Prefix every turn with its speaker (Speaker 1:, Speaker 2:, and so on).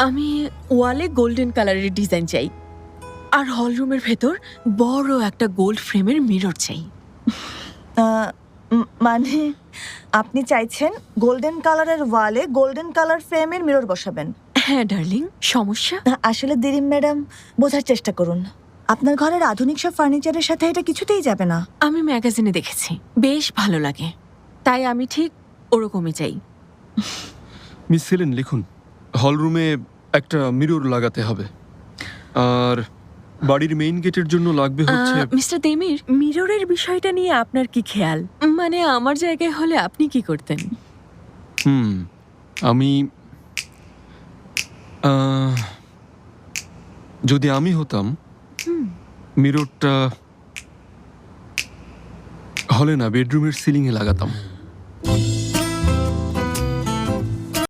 Speaker 1: আমি ওয়ালে গোল্ডেন কালারের ডিজাইন চাই, আর হল রুমের ভেতর বড় একটা গোল্ড ফ্রেমের মিরর চাই।
Speaker 2: মানে আপনি চাইছেন গোল্ডেন কালারের ওয়ালে গোল্ডেন কালার ফ্রেমের মিরর বসাবেন?
Speaker 1: হ্যাঁ ডার্লিং, সমস্যা?
Speaker 2: আসলে দিরিম ম্যাডাম, বোঝার চেষ্টা করুন। আপনার ঘরের আধুনিক সব ফার্নিচারের সাথে এটা কিছুতেই যাবে না।
Speaker 1: আমি ম্যাগাজিনে দেখেছি, বেশ ভালো লাগে, তাই আমি ঠিক ওরকমই চাই।
Speaker 3: মিস সেলিন লিখুন, হলরুমে একটা মিরর লাগাতে হবে, আর বাড়ির মেইন গেটের জন্য লাগবে হচ্ছে।
Speaker 1: মিস্টার দেমির, মিররের বিষয়টা নিয়ে আপনার কি খেয়াল? মানে আমার জায়গায় হলে আপনি কি করতেন?
Speaker 3: আমি যদি আমি হতাম, মিররটা হলে না বেডরুমের সিলিংয়ে লাগাতাম।